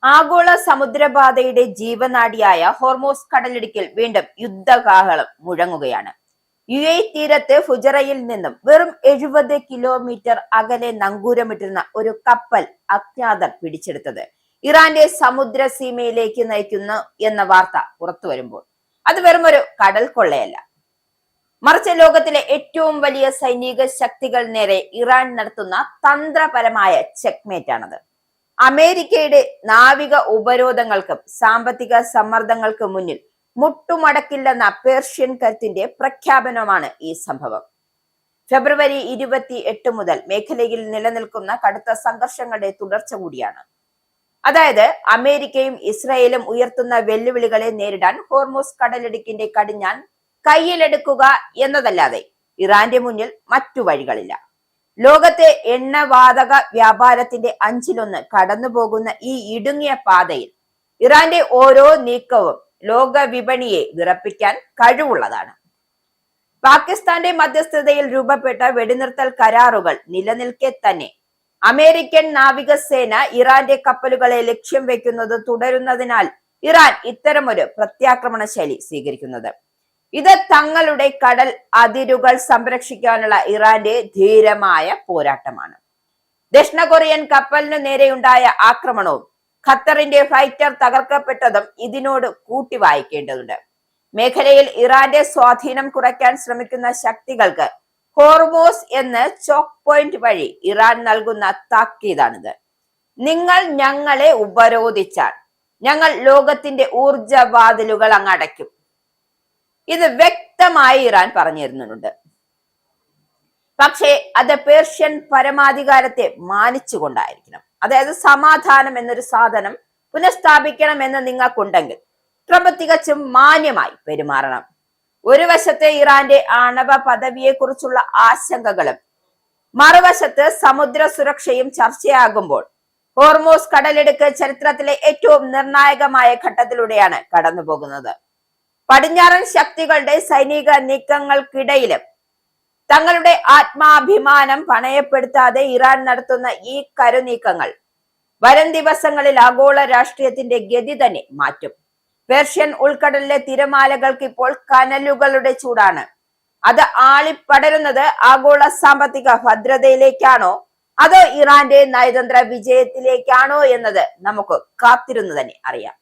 ആഗോള സമുദ്രപാതയുടെ ജീവനാഡിയായ ഹോർമോസ് കടലിടുക്കിൽ വീണ്ടും യുദ്ധകാഹളം മുഴങ്ങുകയാണ്. തീരത്ത് ഫുജറയിൽ നിന്നും വെറും 70 കിലോമീറ്റർ അകലെ നങ്കൂരമിട്ടിരുന്ന ഒരു കപ്പൽ അജ്ഞാതർ പിടിച്ചെടുത്തത് ഇറാന്റെ സമുദ്ര സീമയിലേക്ക് നയിക്കുന്നു എന്ന വാർത്ത പുറത്തു വരുമ്പോൾ അത് വെറും ഒരു കടൽ കൊള്ളയല്ല, മറിച്ച് ലോകത്തിലെ ഏറ്റവും വലിയ സൈനിക ശക്തികൾ നേരെ ഇറാൻ നടത്തുന്ന തന്ത്രപരമായ ചെക്ക്മേറ്റാണത്. അമേരിക്കയുടെ നാവിക ഉപരോധങ്ങൾക്കും സാമ്പത്തിക സമ്മർദ്ദങ്ങൾക്കും മുന്നിൽ മുട്ടുമടക്കില്ലെന്ന പേർഷ്യൻ കരുത്തിന്റെ പ്രഖ്യാപനമാണ് ഈ സംഭവം. ഫെബ്രുവരി 28 മുതൽ മേഖലയിൽ നിലനിൽക്കുന്ന കടുത്ത സംഘർഷങ്ങളുടെ തുടർച്ച കൂടിയാണ്. അതായത് അമേരിക്കയും ഇസ്രായേലും ഉയർത്തുന്ന വെല്ലുവിളികളെ നേരിടാൻ ഹോർമോസ് കടലിടുക്കിന്റെ കടിഞ്ഞാൻ കയ്യിലെടുക്കുക എന്നതല്ലാതെ ഇറാന്റെ മുന്നിൽ മറ്റു വഴികളില്ല. ലോകത്തെ എണ്ണവാതക വ്യാപാരത്തിന്റെ 1/5 കടന്നുപോകുന്ന ഈ ഇടുങ്ങിയ പാതയിൽ ഇറാന്റെ ഓരോ നീക്കവും ലോക വിപണിയെ വിറപ്പിക്കാൻ കഴിവുള്ളതാണ്. പാകിസ്ഥാന്റെ മധ്യസ്ഥതയിൽ രൂപപ്പെട്ട വെടിനിർത്തൽ കരാറുകൾ നിലനിൽക്കെ തന്നെ അമേരിക്കൻ നാവികസേന ഇറാന്റെ കപ്പലുകളെ ലക്ഷ്യം വെക്കുന്നത് തുടരുന്നതിനാൽ ഇറാൻ ഇത്തരമൊരു പ്രത്യാക്രമണ ശൈലി സ്വീകരിക്കുന്നത്. ഇത് തങ്ങളുടെ കടൽ അതിരുകൾ സംരക്ഷിക്കാനുള്ള ഇറാന്റെ ധീരമായ പോരാട്ടമാണ്. ദക്ഷിണ കൊറിയൻ കപ്പലിന് നേരെയുണ്ടായ ആക്രമണവും ഖത്തറിന്റെ ഫൈറ്റർ തകർക്കപ്പെട്ടതും ഇതിനോട് കൂട്ടി വായിക്കേണ്ടതുണ്ട്. മേഖലയിൽ ഇറാന്റെ സ്വാധീനം കുറയ്ക്കാൻ ശ്രമിക്കുന്ന ശക്തികൾക്ക് ഹോർമോസ് എന്ന ചോക്ക് പോയിന്റ് വഴി ഇറാൻ നൽകുന്ന താക്കീതാണിത്. നിങ്ങൾ ഞങ്ങളെ ഉപരോധിച്ചാൽ ഞങ്ങൾ ലോകത്തിന്റെ ഊർജവാതിലുകൾ അങ്ങടയ്ക്കും. ഇത് വ്യക്തമായി ഇറാൻ പറഞ്ഞു തരുന്നുണ്ട്. പക്ഷേ അത് പേർഷ്യൻ പരമാധികാരത്തെ മാനിച്ചുകൊണ്ടായിരിക്കണം. അതായത് സമാധാനം എന്നൊരു സാധനം പുനഃസ്ഥാപിക്കണം എന്ന് നിങ്ങൾക്കുണ്ടെങ്കിൽ ട്രംപ് തികച്ചും മാന്യമായി പെരുമാറണം. ഒരു വശത്തെ ഇറാന്റെ ആണവ പദവിയെ കുറിച്ചുള്ള ആശങ്കകളും മറുവശത്ത് സമുദ്ര സുരക്ഷയും ചർച്ചയാകുമ്പോൾ ഹോർമോസ് കടലിടുക്ക് ചരിത്രത്തിലെ ഏറ്റവും നിർണായകമായ ഘട്ടത്തിലൂടെയാണ് കടന്നുപോകുന്നത്. പടിഞ്ഞാറൻ ശക്തികളുടെ സൈനിക നീക്കങ്ങൾക്കിടയിലും തങ്ങളുടെ ആത്മാഭിമാനം പണയപ്പെടുത്താതെ ഇറാൻ നടത്തുന്ന ഈ കരുനീക്കങ്ങൾ വരും ദിവസങ്ങളിൽ ആഗോള രാഷ്ട്രീയത്തിന്റെ ഗതി തന്നെ മാറ്റും. പേർഷ്യൻ ഉൾക്കടലിലെ തിരമാലകൾക്ക് ഇപ്പോൾ കനലുകളുടെ ചൂടാണ്. അത് ആളിപ്പടരുന്നത് ആഗോള സാമ്പത്തിക ഭദ്രതയിലേക്കാണോ അതോ ഇറാന്റെ നയതന്ത്ര വിജയത്തിലേക്കാണോ എന്നത് നമുക്ക് കാത്തിരുന്നു തന്നെ അറിയാം.